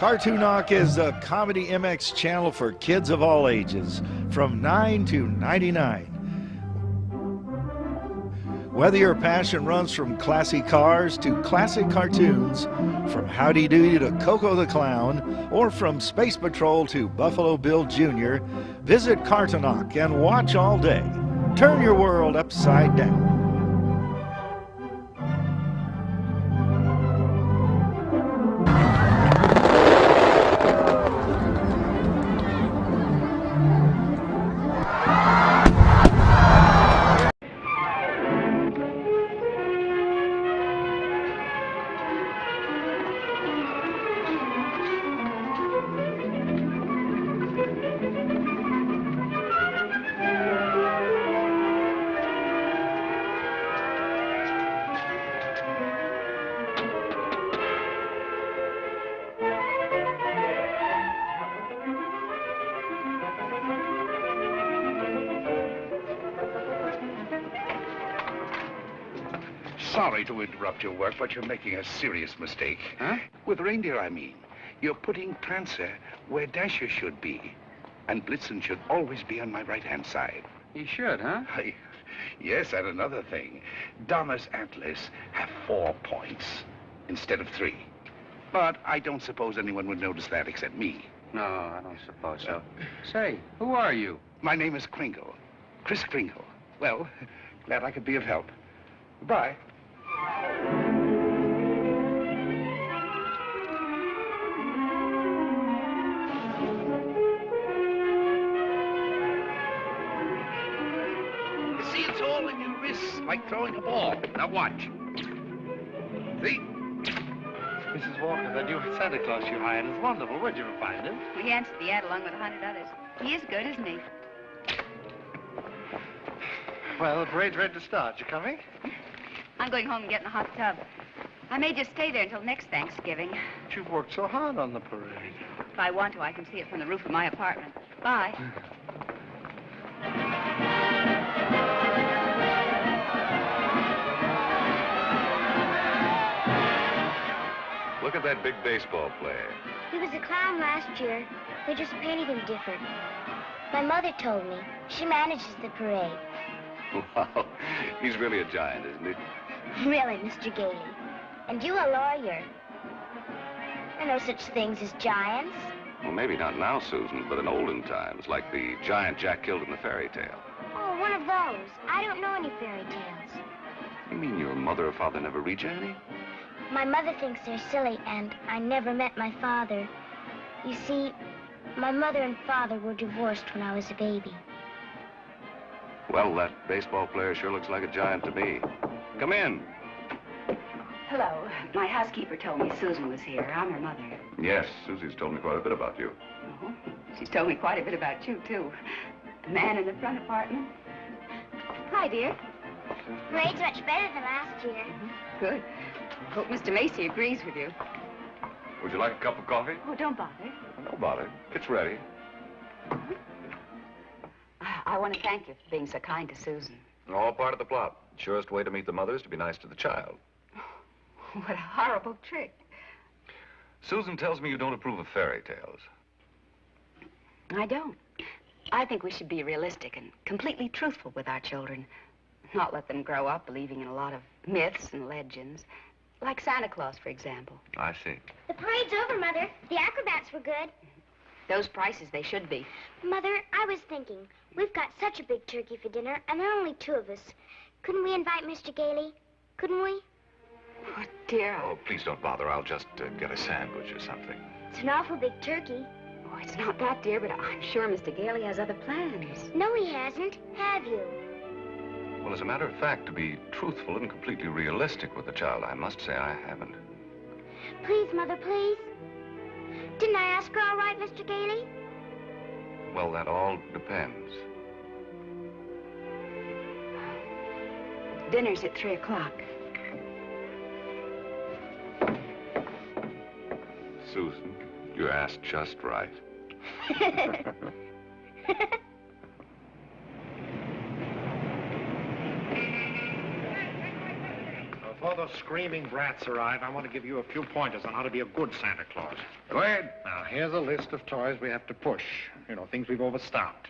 Kartonok is a Comedy MX channel for kids of all ages, from 9 to 99. Whether your passion runs from classy cars to classic cartoons, from Howdy Doody to Coco the Clown, or from Space Patrol to Buffalo Bill Jr., visit Kartonok and watch all day. Turn your world upside down. Sorry to interrupt your work, but you're making a serious mistake. Huh? With reindeer, I mean. You're putting Prancer where Dasher should be. And Blitzen should always be on my right-hand side. He should, huh? Yes, and another thing. Donna's antlers have 4 points instead of 3. But I don't suppose anyone would notice that except me. No, I don't suppose so. Say, who are you? My name is Kringle. Kris Kringle. Well, glad I could be of help. Bye. You see, it's all in your wrists, like throwing a ball. Now watch. See? Mrs. Walker, that new Santa Claus you hired is wonderful. Where'd you find him? We answered the ad along with 100 others. He is good, isn't he? Well, the parade's ready to start. You coming? I'm going home and getting a hot tub. I may just stay there until next Thanksgiving. But you've worked so hard on the parade. If I want to, I can see it from the roof of my apartment. Bye. Look at that big baseball player. He was a clown last year. They just painted him different. My mother told me. She manages the parade. Wow, he's really a giant, isn't he? Really, Mr. Gailey. And you a lawyer. There are no such things as giants. Well, maybe not now, Susan, but in olden times, like the giant Jack killed in the fairy tale. Oh, one of those. I don't know any fairy tales. You mean your mother or father never read you any? My mother thinks they're silly, and I never met my father. You see, my mother and father were divorced when I was a baby. Well, that baseball player sure looks like a giant to me. Come in. Hello. My housekeeper told me Susan was here. I'm her mother. Yes, Susie's told me quite a bit about you. Oh, she's told me quite a bit about you, too. The man in the front apartment. Hi, dear. Parade's much better than last year. Good. Hope Mr. Macy agrees with you. Would you like a cup of coffee? Oh, don't bother. No bother. It's ready. I want to thank you for being so kind to Susan. All part of the plot. Surest way to meet the mother is to be nice to the child. What a horrible trick. Susan tells me you don't approve of fairy tales. I don't. I think we should be realistic and completely truthful with our children. Not let them grow up believing in a lot of myths and legends. Like Santa Claus, for example. I see. The parade's over, Mother. The acrobats were good. Those prices, they should be. Mother, I was thinking, we've got such a big turkey for dinner, and there are only 2 of us. Couldn't we invite Mr. Gailey? Couldn't we? Oh, dear. Oh, please don't bother. I'll just get a sandwich or something. It's an awful big turkey. Oh, it's not that, dear, but I'm sure Mr. Gailey has other plans. No, he hasn't. Have you? Well, as a matter of fact, to be truthful and completely realistic with the child, I must say I haven't. Please, Mother, please. Didn't I ask her all right, Mr. Gailey? Well, that all depends. Dinner's at 3 o'clock. Susan, you asked just right. before those screaming brats arrive, I want to give you a few pointers on how to be a good Santa Claus. Go ahead. Now, here's a list of toys we have to push. You know, things we've overstocked.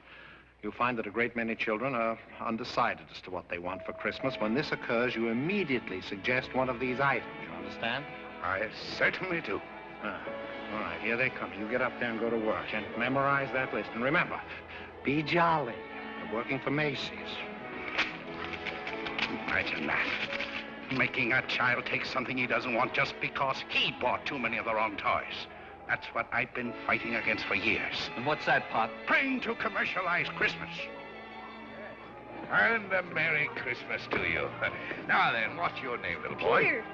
You'll find that a great many children are undecided as to what they want for Christmas. When this occurs, you immediately suggest one of these items. You understand? I certainly do. All right, here they come. You get up there and go to work and memorize that list. And remember, be jolly. You're working for Macy's. Imagine that. Making a child take something he doesn't want just because he bought too many of the wrong toys. That's what I've been fighting against for years. And what's that, Pop? Praying to commercialize Christmas. And a Merry Christmas to you. Now then, what's your name, little boy? Peter.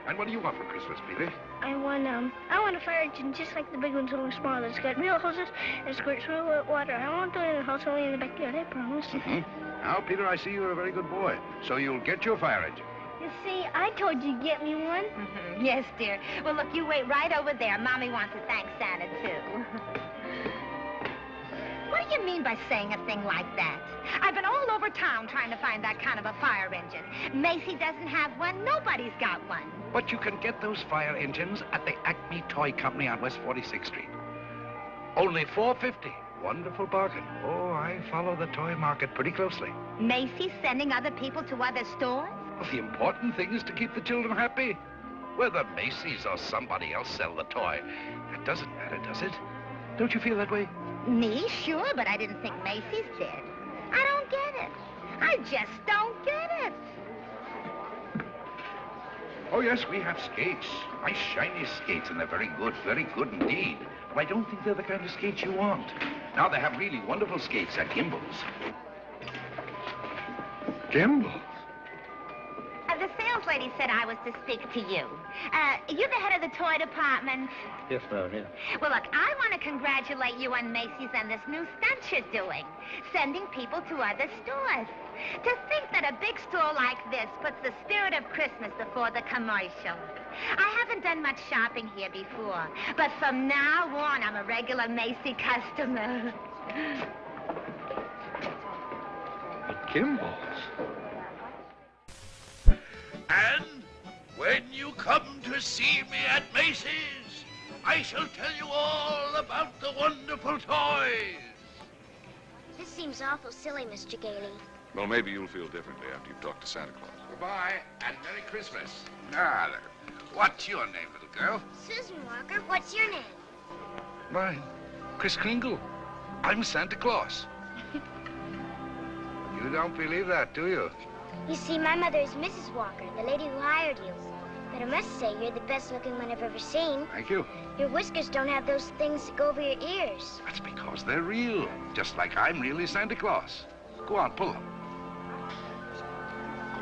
And what do you want for Christmas, Peter? I want a fire engine just like the big ones, only smaller. It's got real hoses and squirts real water. I won't do it in the house, only in the backyard, I promise. Now, Peter, I see you're a very good boy. So you'll get your fire engine. You see, I told you to get me one. Yes, dear. Well, look, you wait right over there. Mommy wants to thank Santa, too. What do you mean by saying a thing like that? I've been all over town trying to find that kind of a fire engine. Macy doesn't have one. Nobody's got one. But you can get those fire engines at the Acme Toy Company on West 46th Street. Only $4.50. Wonderful bargain. Oh, I follow the toy market pretty closely. Macy's sending other people to other stores? Well, the important thing is to keep the children happy. Whether Macy's or somebody else sell the toy, that doesn't matter, does it? Don't you feel that way? Me? Sure, but I didn't think Macy's did. I don't get it. I just don't get it. Oh, yes, we have skates. Nice, shiny skates, and they're very good indeed. But I don't think they're the kind of skates you want. Now, they have really wonderful skates at Gimbel's. Gimbel's? The sales lady said I was to speak to you. You're the head of the toy department. Yes, ma'am, yeah. Well, look, I want to congratulate you on Macy's and this new stunt you're doing, sending people to other stores. To think that a big store like this puts the spirit of Christmas before the commercial. I haven't done much shopping here before, but from now on, I'm a regular Macy customer. Gimbel's? And when you come to see me at Macy's, I shall tell you all about the wonderful toys. This seems awful silly, Mr. Gailey. Well, maybe you'll feel differently after you've talked to Santa Claus. Goodbye, and Merry Christmas. Now, what's your name, little girl? Susan Walker, what's your name? Mine, Kris Kringle. I'm Santa Claus. You don't believe that, do you? You see, my mother is Mrs. Walker, the lady who hired you. But I must say, you're the best-looking one I've ever seen. Thank you. Your whiskers don't have those things that go over your ears. That's because they're real, just like I'm really Santa Claus. Go on, pull them.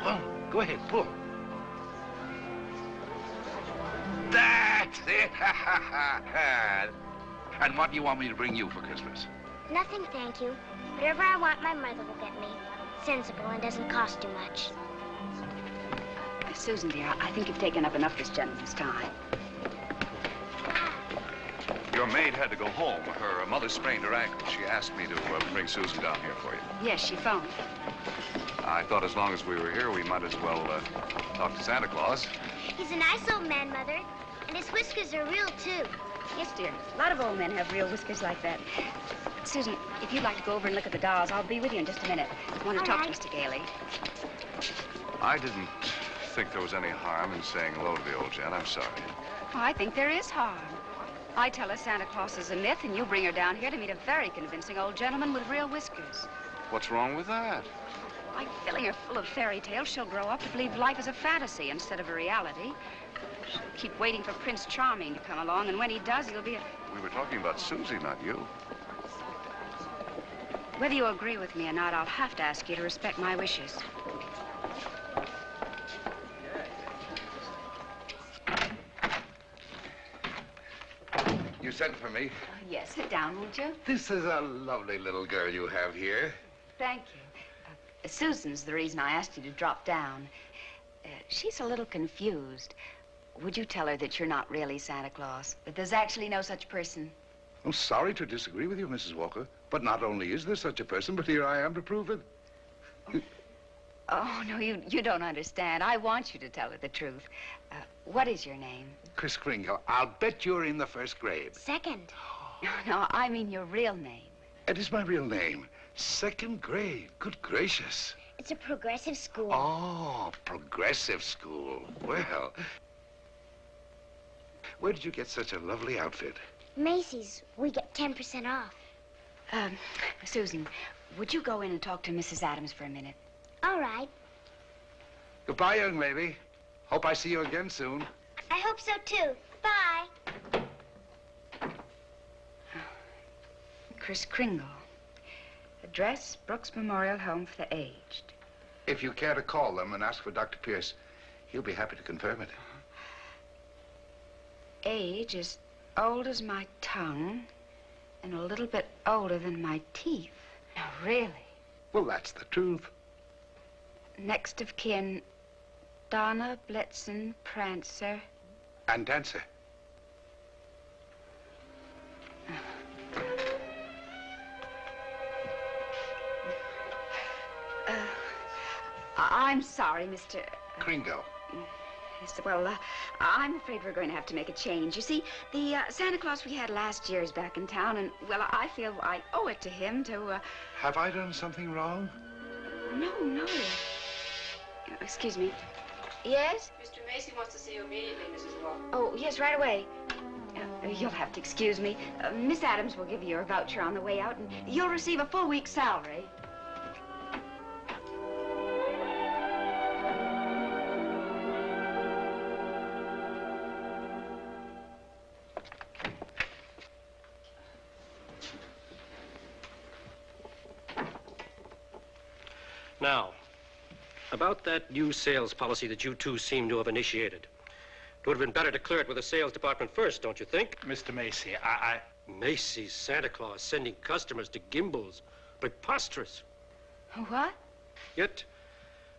Go on, go ahead, pull. That's it! And what do you want me to bring you for Christmas? Nothing, thank you. Whatever I want, my mother will get me. Sensible and doesn't cost too much. Susan, dear, I think you've taken up enough this gentleman's time. Your maid had to go home. Her mother sprained her ankle. She asked me to bring Susan down here for you. Yes, she phoned. I thought as long as we were here, we might as well talk to Santa Claus. He's a nice old man, Mother. And his whiskers are real, too. Yes, dear. A lot of old men have real whiskers like that. Susan, if you'd like to go over and look at the dolls, I'll be with you in just a minute. I want to talk to Mr. Gailey. I didn't think there was any harm in saying hello to the old gent. I'm sorry. Oh, I think there is harm. I tell her Santa Claus is a myth, and you bring her down here to meet a very convincing old gentleman with real whiskers. What's wrong with that? By filling her full of fairy tales, she'll grow up to believe life is a fantasy instead of a reality. She'll keep waiting for Prince Charming to come along, and when he does, he'll be a... We were talking about Susie, not you. Whether you agree with me or not, I'll have to ask you to respect my wishes. You sent for me. Yes, sit down, won't you? This is a lovely little girl you have here. Thank you. Susan's the reason I asked you to drop down. She's a little confused. Would you tell her that you're not really Santa Claus? That there's actually no such person? I'm sorry to disagree with you, Mrs. Walker, but not only is there such a person, but here I am to prove it. Oh, no, you don't understand. I want you to tell her the truth. What is your name? Kris Kringle. I'll bet you're in the first grade. Second. No, I mean your real name. It is my real name. Second grade. Good gracious. It's a progressive school. Oh, progressive school. Well, where did you get such a lovely outfit? Macy's. We get 10% off. Susan, would you go in and talk to Mrs. Adams for a minute? All right. Goodbye, young lady. Hope I see you again soon. I hope so, too. Bye. Kris Kringle. Address, Brooks Memorial Home for the Aged. If you care to call them and ask for Dr. Pierce, he'll be happy to confirm it. Age is old as my tongue and a little bit older than my teeth. Now, really? Well, that's the truth. Next of kin, Donna, Blitzen, Prancer. And Dancer. I'm sorry, Mr. Kringle. Yes, well, I'm afraid we're going to have to make a change. You see, the Santa Claus we had last year is back in town, and, well, I feel I owe it to him to, Have I done something wrong? No. Excuse me. Yes? Mr. Macy wants to see you immediately, Mrs. Walker. Oh, yes, right away. You'll have to excuse me. Miss Adams will give you your voucher on the way out, and you'll receive a full week's salary. Now, about that new sales policy that you two seem to have initiated. It would have been better to clear it with the sales department first, don't you think? Mr. Macy, Macy's Santa Claus sending customers to Gimbel's. Preposterous. What? Yet,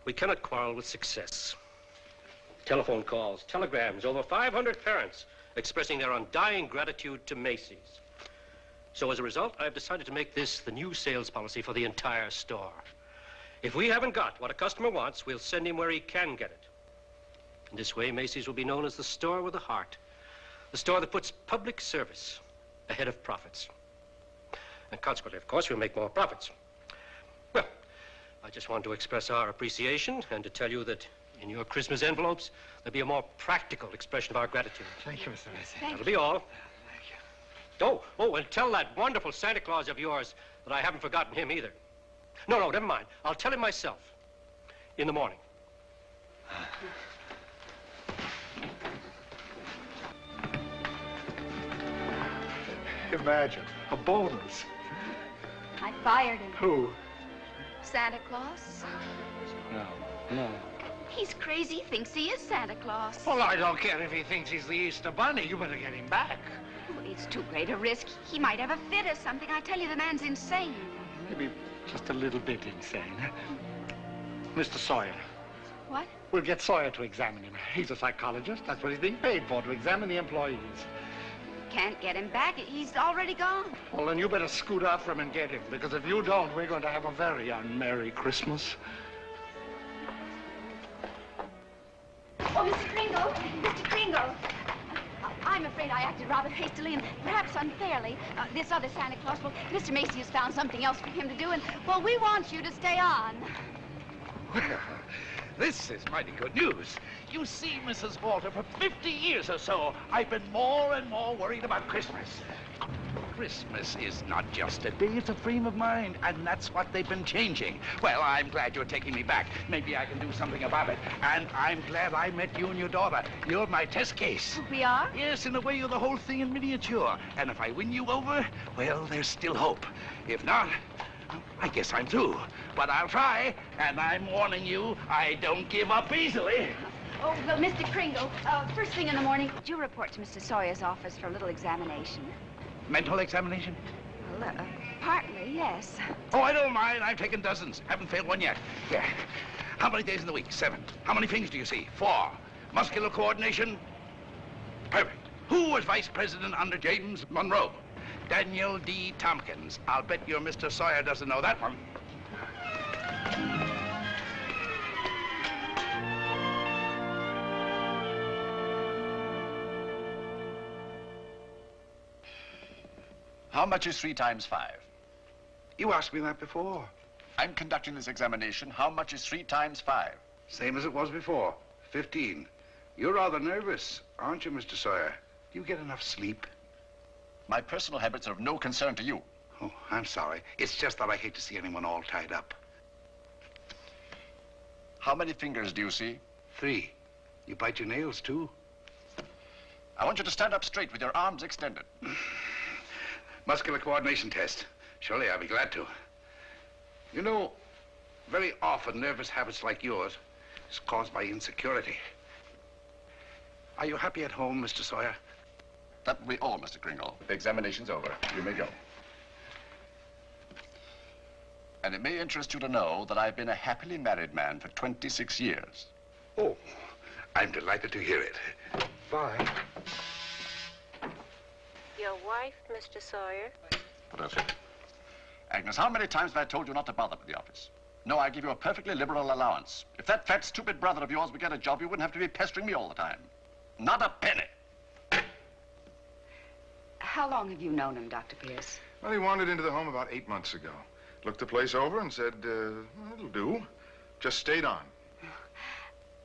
we cannot quarrel with success. Telephone calls, telegrams, over 500 parents expressing their undying gratitude to Macy's. So as a result, I've decided to make this the new sales policy for the entire store. If we haven't got what a customer wants, we'll send him where he can get it. In this way, Macy's will be known as the store with a heart. The store that puts public service ahead of profits. And consequently, of course, we'll make more profits. Well, I just want to express our appreciation and to tell you that in your Christmas envelopes, there'll be a more practical expression of our gratitude. Thank you, Mr. Macy. That'll be all. Thank you. Oh, and tell that wonderful Santa Claus of yours that I haven't forgotten him either. No, never mind. I'll tell him myself in the morning. Imagine, a bonus. I fired him. Who? Santa Claus? No. He's crazy, thinks he is Santa Claus. Well, I don't care if he thinks he's the Easter Bunny. You better get him back. Well, it's too great a risk. He might have a fit or something. I tell you, the man's insane. Maybe just a little bit insane. Mr. Sawyer. What? We'll get Sawyer to examine him. He's a psychologist. That's what he's being paid for, to examine the employees. Can't get him back. He's already gone. Well, then you better scoot after him and get him, because if you don't, we're going to have a very unmerry Christmas. Oh, Mr. Kringle! Mr. Kringle! I'm afraid I acted rather hastily and perhaps unfairly. This other Santa Claus, well, Mr. Macy has found something else for him to do, and, well, we want you to stay on. Well, this is mighty good news. You see, Mrs. Walter, for 50 years or so, I've been more and more worried about Christmas. Christmas is not just a day, it's a frame of mind, and that's what they've been changing. Well, I'm glad you're taking me back. Maybe I can do something about it. And I'm glad I met you and your daughter. You're my test case. We are? Yes, in a way, you're the whole thing in miniature. And if I win you over, well, there's still hope. If not, I guess I'm through. But I'll try, and I'm warning you, I don't give up easily. Oh, well, Mr. Kringle, first thing in the morning, do you report to Mr. Sawyer's office for a little examination? Mental examination? Well, partly, yes. Oh, I don't mind. I've taken dozens. Haven't failed one yet. Yeah. How many days in the week? 7. How many things do you see? 4. Muscular coordination? Perfect. Who was vice president under James Monroe? Daniel D. Tompkins. I'll bet your Mr. Sawyer doesn't know that one. How much is 3 times 5? You asked me that before. I'm conducting this examination. How much is 3 times 5? Same as it was before. 15. You're rather nervous, aren't you, Mr. Sawyer? Do you get enough sleep? My personal habits are of no concern to you. Oh, I'm sorry. It's just that I hate to see anyone all tied up. How many fingers do you see? 3. You bite your nails, too. I want you to stand up straight with your arms extended. Muscular coordination test. Surely I'll be glad to. You know, very often nervous habits like yours is caused by insecurity. Are you happy at home, Mr. Sawyer? That will be all, Mr. Kringle. The examination's over. You may go. And it may interest you to know that I've been a happily married man for 26 years. Oh, I'm delighted to hear it. Bye. Your wife, Mr. Sawyer? That's it. Agnes, how many times have I told you not to bother with the office? No, I give you a perfectly liberal allowance. If that fat, stupid brother of yours would get a job, you wouldn't have to be pestering me all the time. Not a penny. How long have you known him, Dr. Pierce? Well, he wandered into the home about 8 months ago. Looked the place over and said, well, it'll do. Just stayed on.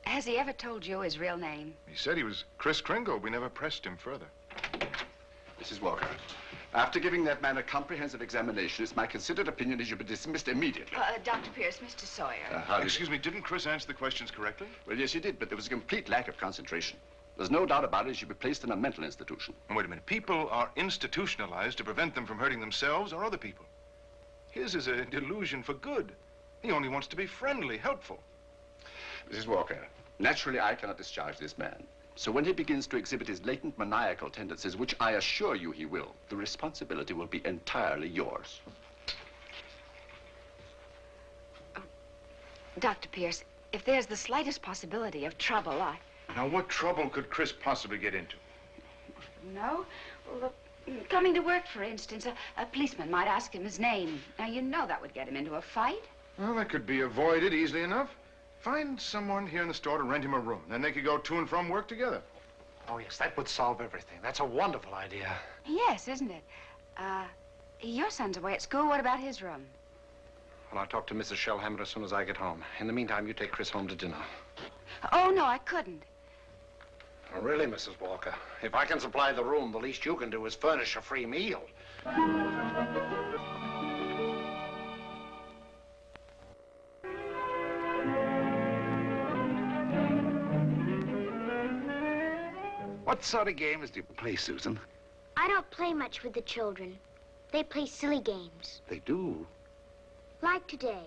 Has he ever told you his real name? He said he was Kris Kringle. We never pressed him further. Mrs. Walker, after giving that man a comprehensive examination, it's my considered opinion he should be dismissed immediately. Dr. Pierce, Mr. Sawyer. Excuse me, didn't Kris answer the questions correctly? Well, yes, he did, but there was a complete lack of concentration. There's no doubt about it, he should be placed in a mental institution. And wait a minute, people are institutionalized to prevent them from hurting themselves or other people. His is a delusion for good. He only wants to be friendly, helpful. Mrs. Walker, naturally I cannot discharge this man. So when he begins to exhibit his latent maniacal tendencies, which I assure you he will, the responsibility will be entirely yours. Dr. Pierce, if there's the slightest possibility of trouble, Now, what trouble could Kris possibly get into? No. Well, coming to work, for instance, a policeman might ask him his name. Now, you know that would get him into a fight. Well, that could be avoided easily enough. Find someone here in the store to rent him a room. Then they could go to and from work together. Oh, yes, that would solve everything. That's a wonderful idea. Yes, isn't it? Your son's away at school. What about his room? Well, I'll talk to Mrs. Shellhammer as soon as I get home. In the meantime, you take Kris home to dinner. Oh, no, I couldn't. Oh, really, Mrs. Walker? If I can supply the room, the least you can do is furnish a free meal. What sort of games do you play, Susan? I don't play much with the children. They play silly games. They do. Like today,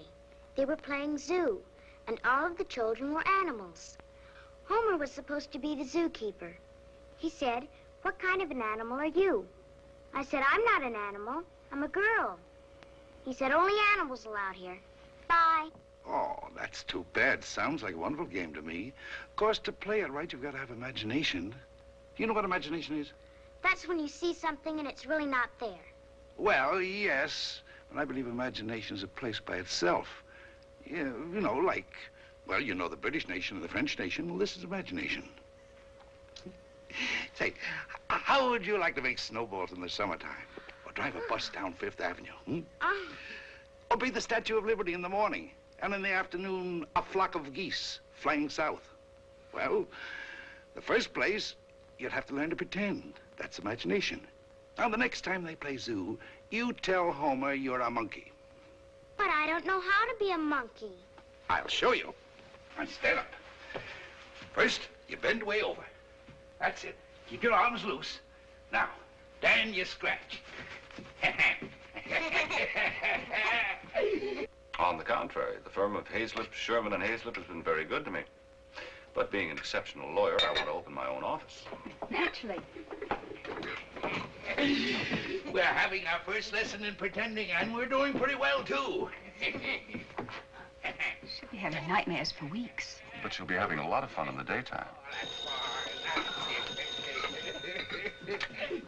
they were playing zoo, and all of the children were animals. Homer was supposed to be the zookeeper. He said, "What kind of an animal are you?" I said, "I'm not an animal. I'm a girl." He said, "Only animals allowed here. Bye." Oh, that's too bad. Sounds like a wonderful game to me. Of course, to play it right, you've got to have imagination. Do you know what imagination is? That's when you see something and it's really not there. Well, yes, but I believe imagination is a place by itself. Yeah, you know, like, well, you know the British nation and the French nation. Well, this is imagination. Say, how would you like to make snowballs in the summertime? Or drive a bus down Fifth Avenue, Or be the Statue of Liberty in the morning, and in the afternoon, a flock of geese flying south? Well, the first place, you'd have to learn to pretend. That's imagination. Now, the next time they play zoo, you tell Homer you're a monkey. But I don't know how to be a monkey. I'll show you. Now, stand up. First, you bend way over. That's it. Keep your arms loose. Now, then you scratch. On the contrary, the firm of Hazlip, Sherman, and Hazlip has been very good to me. But being an exceptional lawyer, I want to open my own office. Naturally. We're having our first lesson in pretending, and we're doing pretty well, too. She'll be having nightmares for weeks. But she'll be having a lot of fun in the daytime.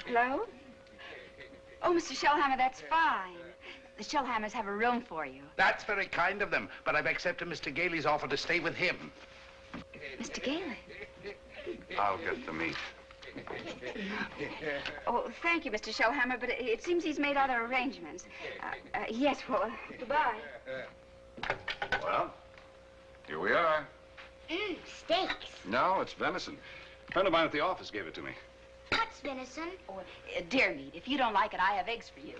Hello? Oh, Mr. Shellhammer, that's fine. The Shellhammers have a room for you. That's very kind of them, but I've accepted Mr. Gailey's offer to stay with him. Mr. Gailey? I'll get the meat. Oh, thank you, Mr. Shellhammer, but it seems he's made other arrangements. Yes, well, goodbye. Well, here we are. Steaks. No, it's venison. A friend of mine at the office gave it to me. What's venison? Oh, deer meat. If you don't like it, I have eggs for you.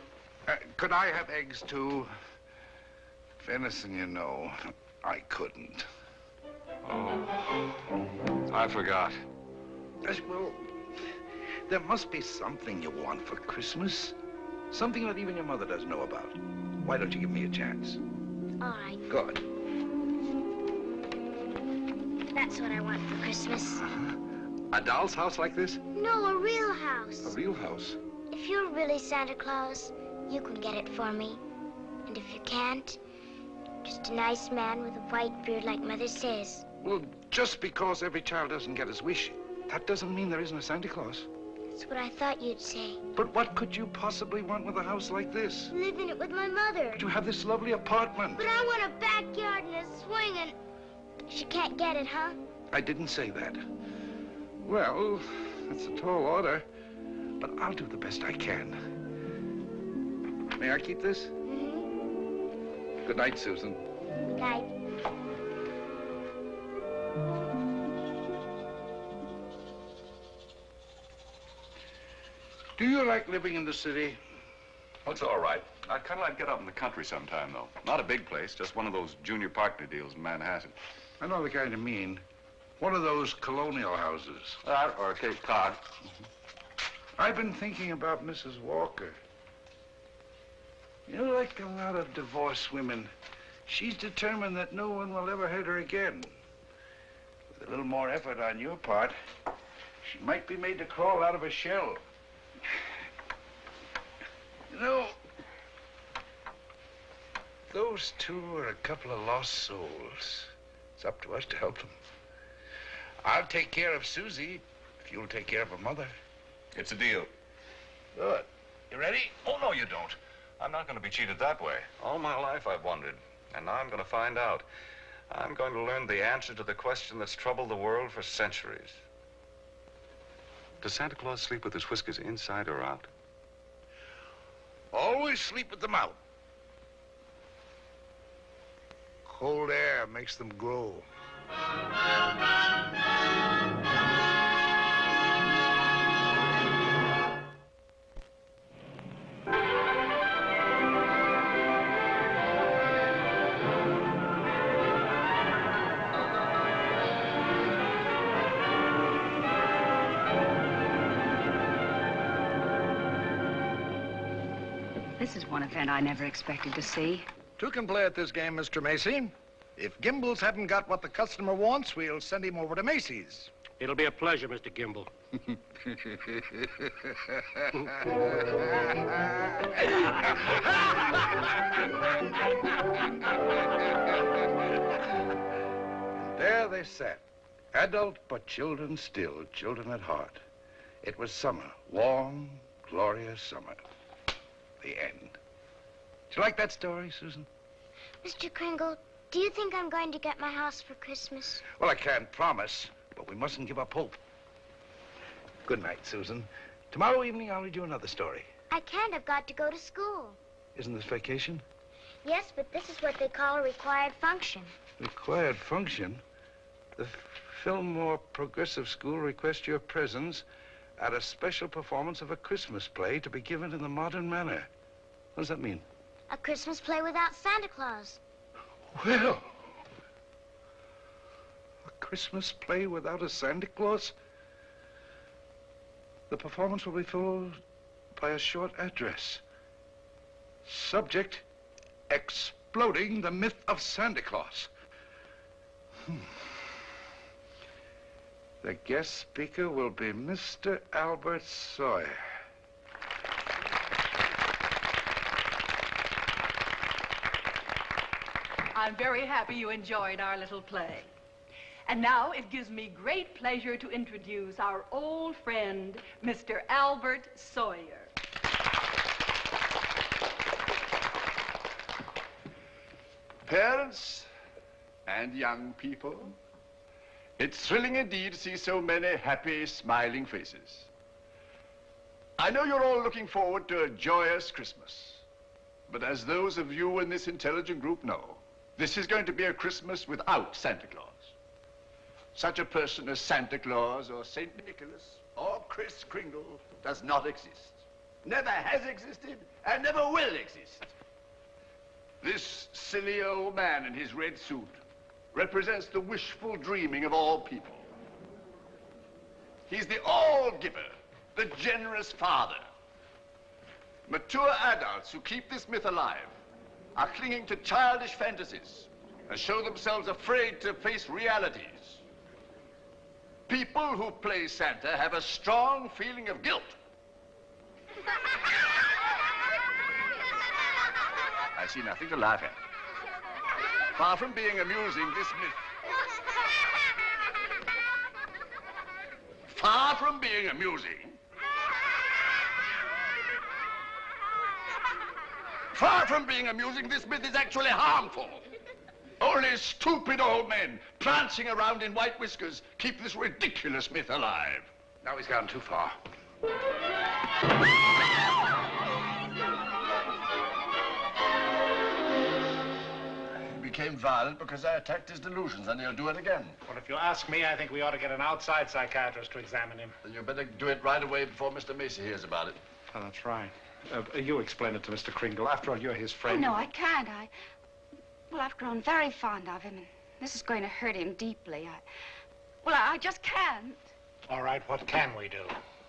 Could I have eggs, too? Venison, you know, I couldn't. Oh, I forgot. Well, there must be something you want for Christmas. Something that even your mother doesn't know about. Why don't you give me a chance? All right. Good. That's what I want for Christmas. A doll's house like this? No, a real house. A real house? If you're really Santa Claus, you can get it for me. And if you can't, just a nice man with a white beard like Mother says. Well, just because every child doesn't get his wish, that doesn't mean there isn't a Santa Claus. That's what I thought you'd say. But what could you possibly want with a house like this? Live in it with my mother. But you have this lovely apartment. But I want a backyard and a swing and... She can't get it, huh? I didn't say that. Well, it's a tall order, but I'll do the best I can. May I keep this? Mm-hmm. Good night, Susan. Good night. Do you like living in the city? Well, it's all right. I'd kind of like to get up in the country sometime, though. Not a big place, just one of those junior partner deals in Manhattan. I know the kind you mean. One of those colonial houses. Or Cape Cod. I've been thinking about Mrs. Walker. You know, like a lot of divorced women, she's determined that no one will ever hurt her again. With a little more effort on your part, she might be made to crawl out of a shell. You know, those two are a couple of lost souls. It's up to us to help them. I'll take care of Susie if you'll take care of her mother. It's a deal. Good. You ready? Oh, no, you don't. I'm not going to be cheated that way. All my life I've wondered, and now I'm going to find out. I'm going to learn the answer to the question that's troubled the world for centuries. Does Santa Claus sleep with his whiskers inside or out? Always sleep with them out. Cold air makes them grow. This is one event I never expected to see. Two can play at this game, Mr. Macy. If Gimbel's haven't got what the customer wants, we'll send him over to Macy's. It'll be a pleasure, Mr. Gimble. There they sat, adult but children still, children at heart. It was summer, warm, glorious summer. The end. Do you like that story, Susan? Mr. Kringle, do you think I'm going to get my house for Christmas? Well, I can't promise, but we mustn't give up hope. Good night, Susan. Tomorrow evening, I'll read you another story. I can't. I've got to go to school. Isn't this vacation? Yes, but this is what they call a required function. Required function? The Fillmore Progressive School requests your presence at a special performance of a Christmas play to be given in the modern manner. What does that mean? A Christmas play without Santa Claus. Well, a Christmas play without a Santa Claus? The performance will be followed by a short address. Subject, exploding the myth of Santa Claus. The guest speaker will be Mr. Albert Sawyer. I'm very happy you enjoyed our little play. And now it gives me great pleasure to introduce our old friend, Mr. Albert Sawyer. Parents and young people, It's thrilling indeed to see so many happy, smiling faces. I know you're all looking forward to a joyous Christmas. But as those of you in this intelligent group know, this is going to be a Christmas without Santa Claus. Such a person as Santa Claus or St. Nicholas or Kris Kringle does not exist. Never has existed and never will exist. This silly old man in his red suit represents the wishful dreaming of all people. He's the all-giver, the generous father. Mature adults who keep this myth alive are clinging to childish fantasies and show themselves afraid to face realities. People who play Santa have a strong feeling of guilt. I see nothing to laugh at. Far from being amusing, this myth... Far from being amusing... Far from being amusing, this myth is actually harmful. Only stupid old men prancing around in white whiskers keep this ridiculous myth alive. Now he's gone too far. He became violent because I attacked his delusions, and he'll do it again. Well, if you ask me, I think we ought to get an outside psychiatrist to examine him. Then you better do it right away before Mr. Macy hears about it. Oh, that's right. You explain it to Mr. Kringle. After all, you're his friend. Oh, no, I can't. Well, I've grown very fond of him, and this is going to hurt him deeply. I just can't. All right, what can we do?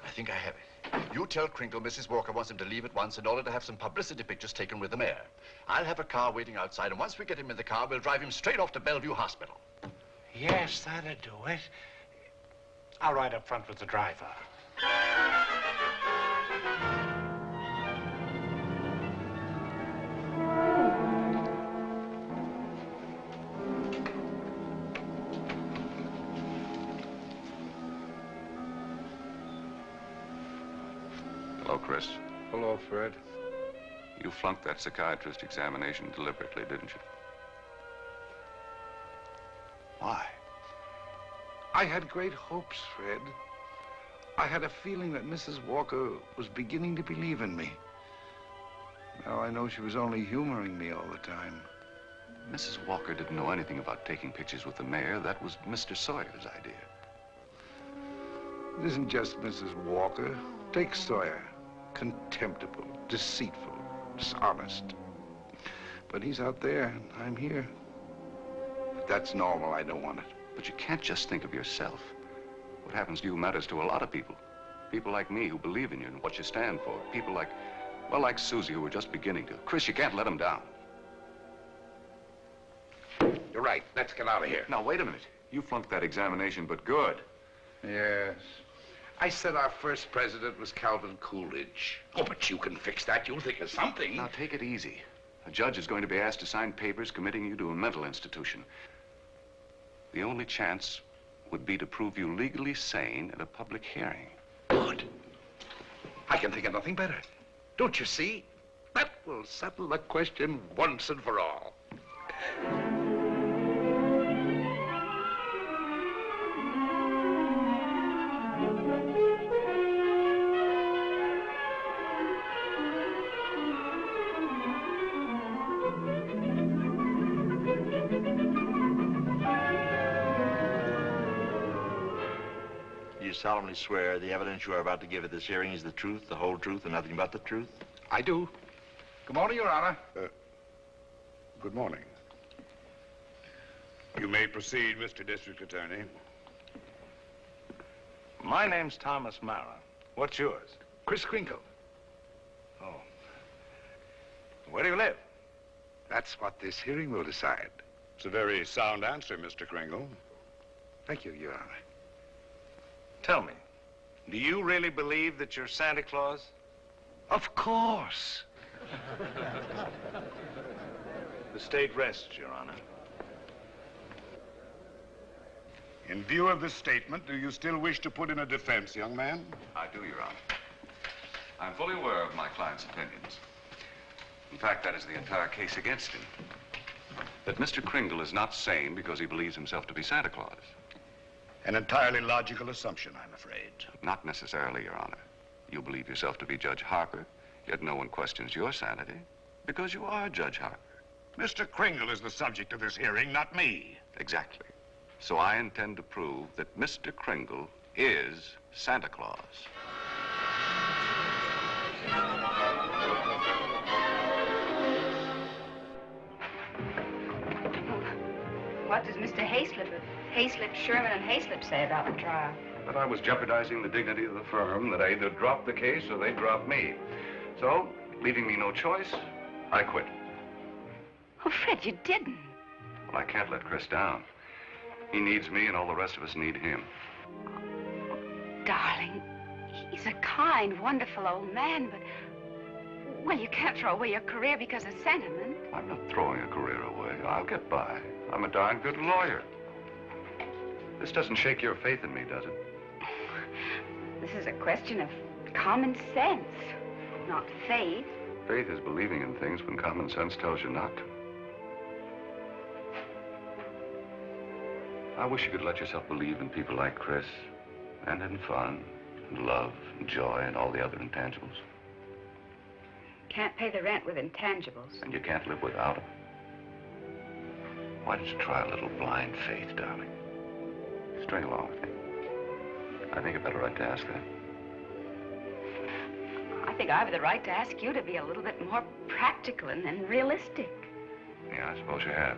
I think I have it. You tell Kringle Mrs. Walker wants him to leave at once in order to have some publicity pictures taken with the mayor. I'll have a car waiting outside, and once we get him in the car, we'll drive him straight off to Bellevue Hospital. Yes, that'll do it. I'll ride up front with the driver. Hello, Kris. Hello, Fred. You flunked that psychiatrist examination deliberately, didn't you? Why? I had great hopes, Fred. I had a feeling that Mrs. Walker was beginning to believe in me. Now I know she was only humoring me all the time. Mrs. Walker didn't know anything about taking pictures with the mayor. That was Mr. Sawyer's idea. It isn't just Mrs. Walker. Take Sawyer. Contemptible, deceitful, dishonest. But he's out there, and I'm here. If that's normal, I don't want it. But you can't just think of yourself. What happens to you matters to a lot of people. People like me who believe in you and what you stand for. People like, well, like Susie, who are just beginning to. Kris, you can't let them down. You're right. Let's get out of here. Now, wait a minute. You flunked that examination, but good. Yes. I said our first president was Calvin Coolidge. Oh, but you can fix that. You'll think of something. Now, take it easy. A judge is going to be asked to sign papers committing you to a mental institution. The only chance would be to prove you legally sane at a public hearing. Good. I can think of nothing better. Don't you see? That will settle the question once and for all. You solemnly swear the evidence you are about to give at this hearing is the truth, the whole truth, and nothing but the truth? I do. Good morning, Your Honor. Good morning. You may proceed, Mr. District Attorney. My name's Thomas Mara. What's yours? Kris Kringle. Oh. Where do you live? That's what this hearing will decide. It's a very sound answer, Mr. Kringle. Thank you, Your Honor. Tell me, do you really believe that you're Santa Claus? Of course. The state rests, Your Honor. In view of this statement, do you still wish to put in a defense, young man? I do, Your Honor. I'm fully aware of my client's opinions. In fact, that is the entire case against him. That Mr. Kringle is not sane because he believes himself to be Santa Claus. An entirely logical assumption, I'm afraid. Not necessarily, Your Honor. You believe yourself to be Judge Harper, yet no one questions your sanity because you are Judge Harper. Mr. Kringle is the subject of this hearing, not me. Exactly. So I intend to prove that Mr. Kringle is Santa Claus. What does Mr. Hayslip, Sherman, and Hayslip say about the trial? That I was jeopardizing the dignity of the firm, that I either dropped the case or they dropped me. So, leaving me no choice, I quit. Oh, Fred, you didn't. Well, I can't let Kris down. He needs me and all the rest of us need him. Darling, he's a kind, wonderful old man, but... Well, you can't throw away your career because of sentiment. I'm not throwing a career away. I'll get by. I'm a darn good lawyer. This doesn't shake your faith in me, does it? This is a question of common sense, not faith. Faith is believing in things when common sense tells you not to. I wish you could let yourself believe in people like Kris, and in fun, and love, and joy, and all the other intangibles. Can't pay the rent with intangibles. And you can't live without them. Why don't you try a little blind faith, darling? String along with me. I think I've got a right to ask that. I think I have the right to ask you to be a little bit more practical and realistic. Yeah, I suppose you have.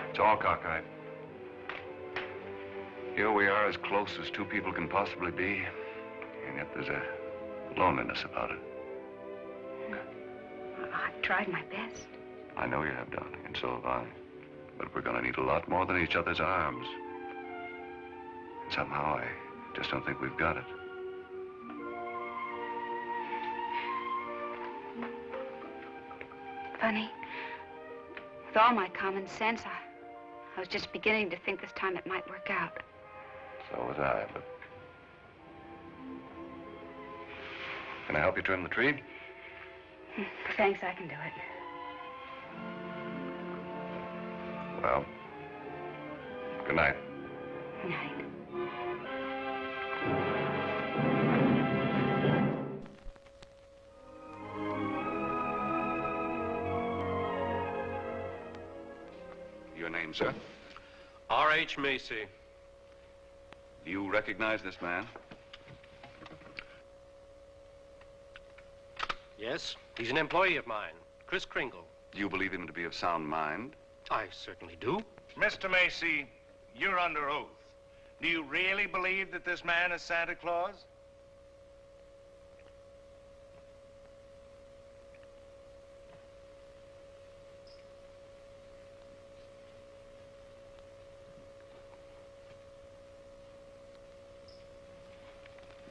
It's all cockeyed. Here we are, as close as two people can possibly be, and yet there's a loneliness about it. I've tried my best. I know you have, darling, and so have I. But we're gonna need a lot more than each other's arms. And somehow I just don't think we've got it. Funny. With all my common sense, I was just beginning to think this time it might work out. So was I, but... Can I help you trim the tree? Thanks, I can do it. Well, good night. Good night. Your name, sir? R.H. Macy. Do you recognize this man? Yes, he's an employee of mine, Kris Kringle. Do you believe him to be of sound mind? I certainly do. Mr. Macy, you're under oath. Do you really believe that this man is Santa Claus?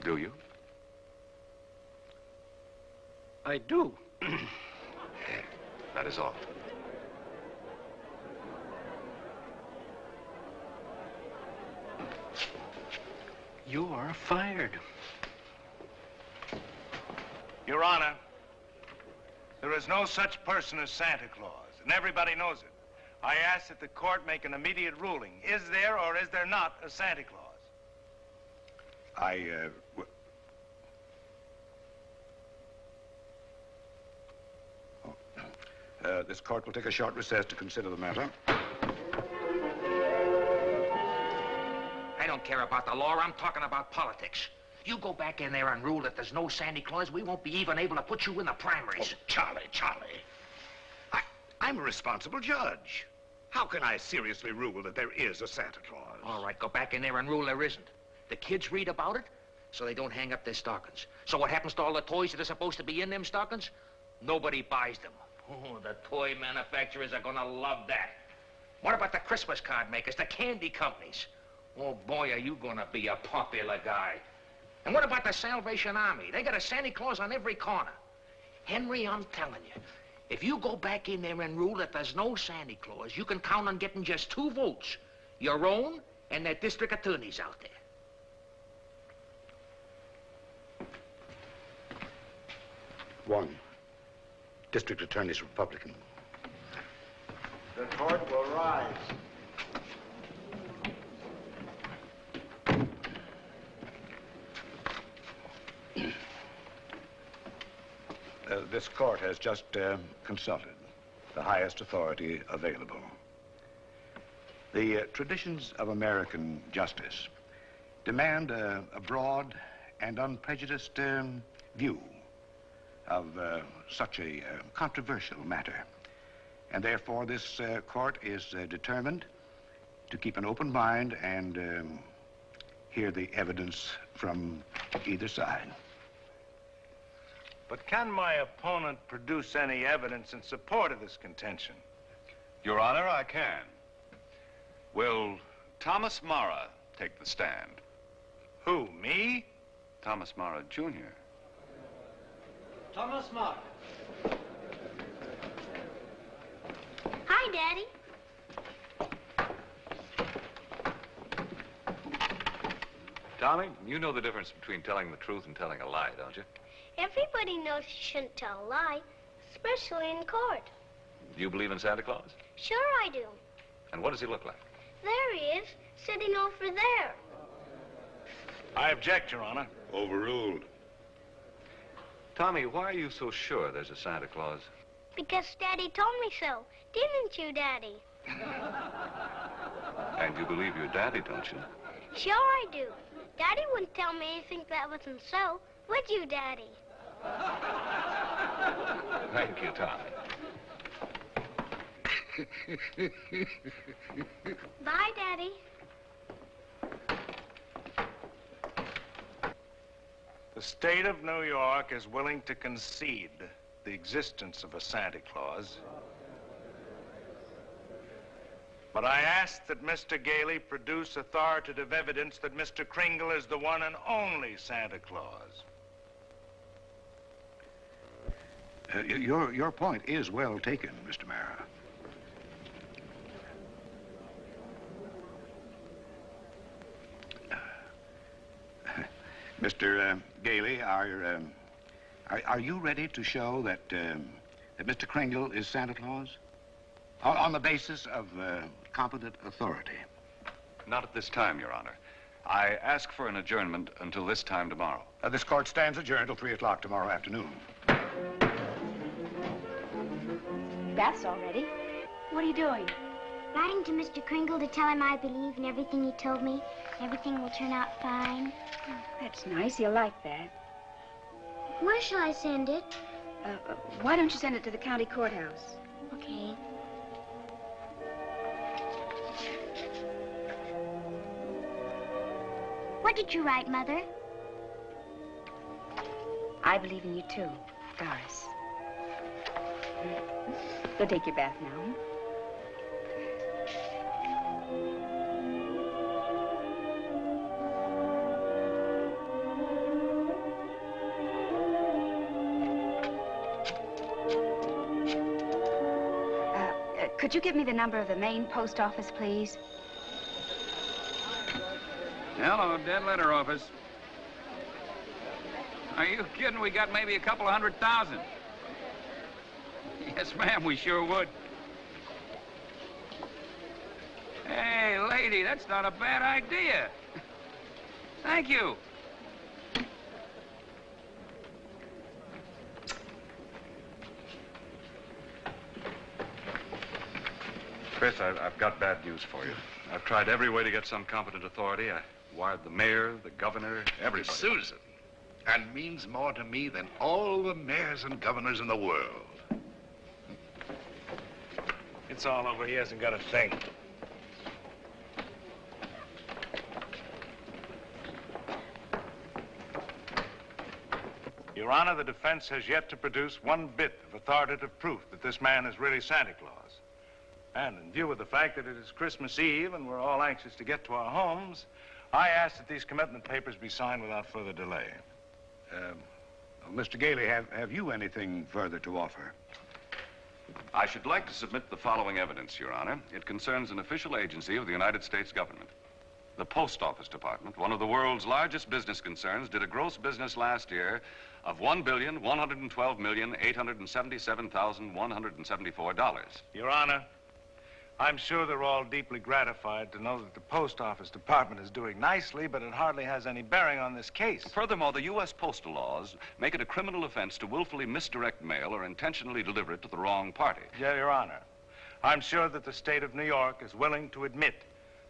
Do you? I do. That is all. You are fired. Your Honor, there is no such person as Santa Claus, and everybody knows it. I ask that the court make an immediate ruling. Is there or is there not a Santa Claus? This court will take a short recess to consider the matter. I don't care about the law. I'm talking about politics. You go back in there and rule that there's no Santa Claus, we won't be even able to put you in the primaries. Oh, Charlie. I'm a responsible judge. How can I seriously rule that there is a Santa Claus? All right, go back in there and rule there isn't. The kids read about it, so they don't hang up their stockings. So what happens to all the toys that are supposed to be in them stockings? Nobody buys them. Oh, the toy manufacturers are gonna love that. What about the Christmas card makers, the candy companies? Oh, boy, are you gonna be a popular guy. And what about the Salvation Army? They got a Santa Claus on every corner. Henry, I'm telling you, if you go back in there and rule that there's no Santa Claus, you can count on getting just 2 votes. Your own and that district attorney's out there. One. District Attorney's Republican. The court will rise. This court has just consulted the highest authority available. The traditions of American justice demand a broad and unprejudiced view of such a controversial matter. And therefore, this court is determined to keep an open mind and hear the evidence from either side. But can my opponent produce any evidence in support of this contention? Your Honor, I can. Will Thomas Mara take the stand? Who, me? Thomas Mara, Jr. Thomas Mara. Hi, Daddy. Tommy, you know the difference between telling the truth and telling a lie, don't you? Everybody knows you shouldn't tell a lie, especially in court. Do you believe in Santa Claus? Sure I do. And what does he look like? There he is, sitting over there. I object, Your Honor. Overruled. Tommy, why are you so sure there's a Santa Claus? Because Daddy told me so. Didn't you, Daddy? And you believe your daddy, don't you? Sure I do. Daddy wouldn't tell me anything that wasn't so. Would you, Daddy? Thank you, Tommy. Bye, Daddy. The state of New York is willing to concede the existence of a Santa Claus. But I ask that Mr. Gailey produce authoritative evidence that Mr. Kringle is the one and only Santa Claus. Your point is well taken, Mr. Mara. Mr. Gailey, are you ready to show that that Mr. Kringle is Santa Claus on the basis of competent authority? Not at this time, Your Honor. I ask for an adjournment until this time tomorrow. This court stands adjourned till 3 o'clock tomorrow afternoon. Bath's all ready. What are you doing? Writing to Mr. Kringle to tell him I believe in everything he told me. Everything will turn out fine. Oh, that's nice. He'll like that. Where shall I send it? Why don't you send it to the county courthouse? Okay. What did you write, Mother? I believe in you too, Doris. Go take your bath now. Could you give me the number of the main post office, please? Hello, dead letter office. Are you kidding? We got maybe a couple of 100,000. Yes, ma'am, we sure would. Hey, lady, that's not a bad idea. Thank you. Chris, I've got bad news for you. I've tried every way to get some competent authority. I wired the mayor, the governor, everybody. Susan. And means more to me than all the mayors and governors in the world. It's all over. He hasn't got a thing. Your Honor, the defense has yet to produce one bit of authoritative proof that this man is really Santa Claus. And in view of the fact that it is Christmas Eve and we're all anxious to get to our homes, I ask that these commitment papers be signed without further delay. Mr. Gailey, have you anything further to offer? I should like to submit the following evidence, Your Honor. It concerns an official agency of the United States government. The Post Office Department, one of the world's largest business concerns, did a gross business last year of $1,112,877,174. Your Honor, I'm sure they're all deeply gratified to know that the post office department is doing nicely, but it hardly has any bearing on this case. Furthermore, the U.S. postal laws make it a criminal offense to willfully misdirect mail or intentionally deliver it to the wrong party. Yeah, Your Honor. I'm sure that the state of New York is willing to admit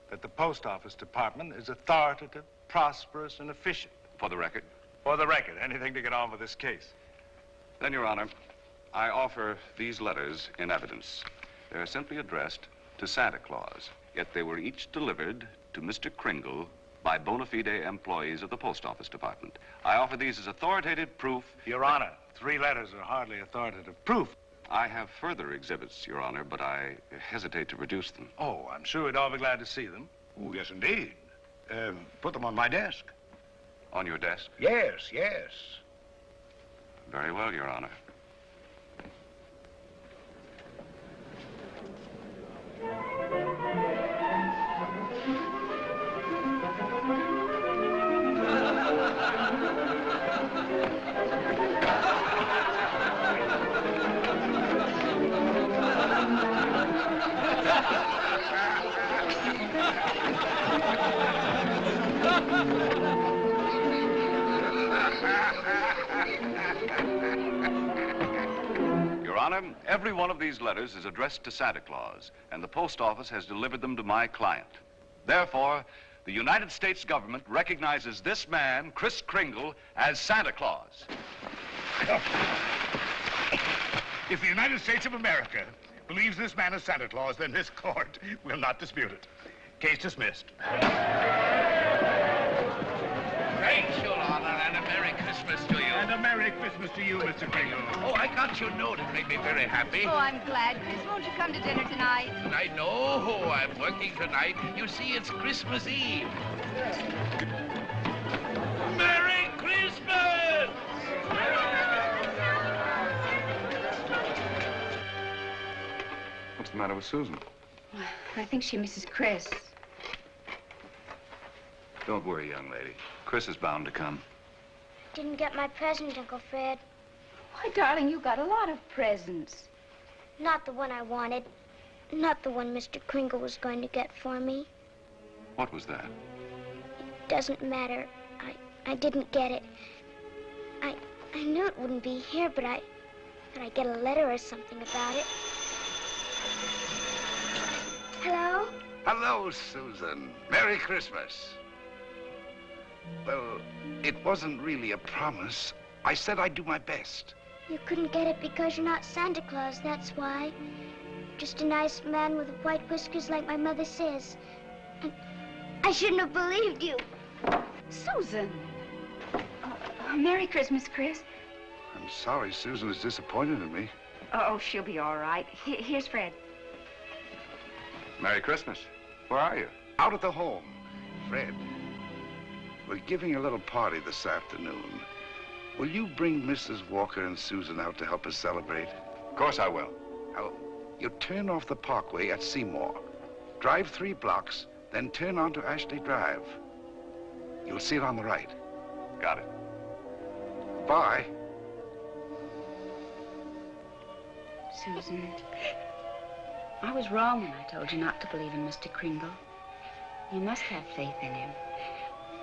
that the post office department is authoritative, prosperous, and efficient. For the record? For the record. Anything to get on with this case. Then, Your Honor, I offer these letters in evidence. They're simply addressed to Santa Claus, yet they were each delivered to Mr. Kringle by bona fide employees of the post office department. I offer these as authoritative proof. Your Honor, 3 letters are hardly authoritative proof. I have further exhibits, Your Honor, but I hesitate to produce them. Oh, I'm sure we'd all be glad to see them. Oh, yes, indeed. Put them on my desk. On your desk? Yes, yes. Very well, Your Honor. Your Honor, every one of these letters is addressed to Santa Claus, and the post office has delivered them to my client. Therefore, the United States government recognizes this man, Kris Kringle, as Santa Claus. If the United States of America believes this man is Santa Claus, then this court will not dispute it. Case dismissed. Thanks, Your Honor, and a Merry Christmas to you. And a Merry Christmas to you, Mr. Kringle. Oh, I got your note. It made me very happy. Oh, I'm glad, Kris. Won't you come to dinner tonight? I know. I'm working tonight. You see, it's Christmas Eve. Merry Christmas! What's the matter with Susan? I think she misses Kris. Don't worry, young lady. Kris is bound to come. Didn't get my present, Uncle Fred. Why, darling, you got a lot of presents. Not the one I wanted. Not the one Mr. Kringle was going to get for me. What was that? Doesn't matter. I didn't get it. I knew it wouldn't be here, but I thought I'd get a letter or something about it. Hello? Hello, Susan. Merry Christmas. Well, it wasn't really a promise. I said I'd do my best. You couldn't get it because you're not Santa Claus, that's why. Just a nice man with white whiskers like my mother says. And I shouldn't have believed you. Susan. Merry Christmas, Kris. I'm sorry Susan is disappointed in me. Oh, she'll be all right. Here's Fred. Merry Christmas. Where are you? Out at the home. Fred, we're giving a little party this afternoon. Will you bring Mrs. Walker and Susan out to help us celebrate? Of course I will. Now, you turn off the Parkway at Seymour. Drive 3 blocks, then turn onto Ashley Drive. You'll see it on the right. Got it. Bye. Susan, I was wrong when I told you not to believe in Mr. Kringle. You must have faith in him.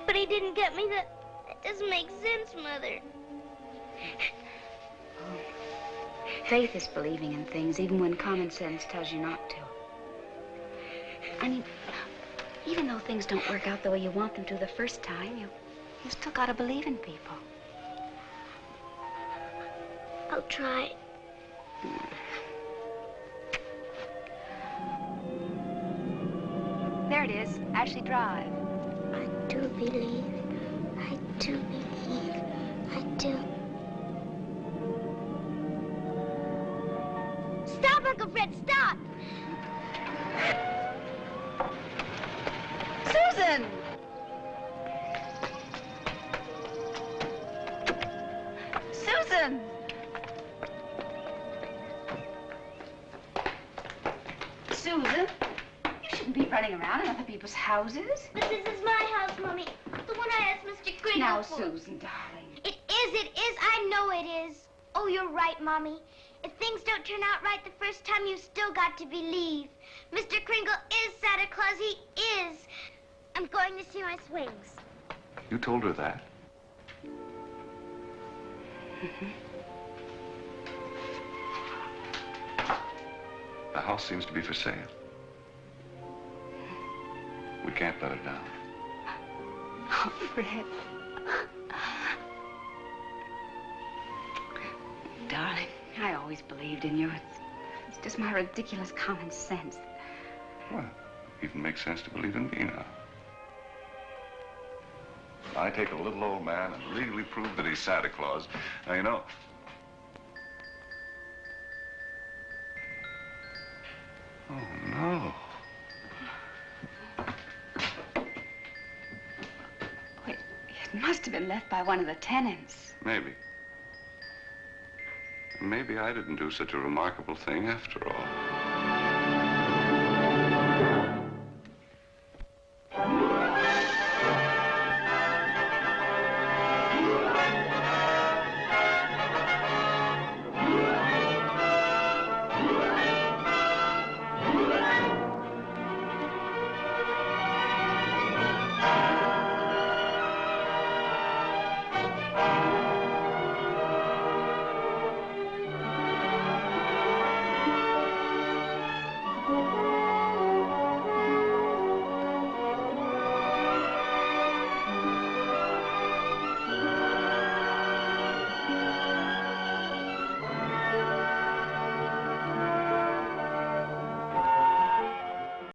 But he didn't get me that. That doesn't make sense, Mother. Faith is believing in things even when common sense tells you not to. I mean, even though things don't work out the way you want them to the first time, you still gotta believe in people. I'll try. There it is, Ashley Drive. I do believe. I do believe. I do. Stop, Uncle Fred, stop! Susan! Susan! Susan? You shouldn't be running around in other people's houses. But this is my house, Mommy. The one I asked Mr. Kringle Now, for. Susan, darling. It is. I know it is. Oh, you're right, Mommy. If things don't turn out right the first time, you've still got to believe. Mr. Kringle is Santa Claus. He is. I'm going to see my swings. You told her that? The house seems to be for sale. We can't let her down. Oh, Fred. Darling, I always believed in you. It's just my ridiculous common sense. Well, it even makes sense to believe in me now. I take a little old man and legally prove that he's Santa Claus. Now, you know. Oh, no. Wait, it must have been left by one of the tenants. Maybe. Maybe I didn't do such a remarkable thing after all.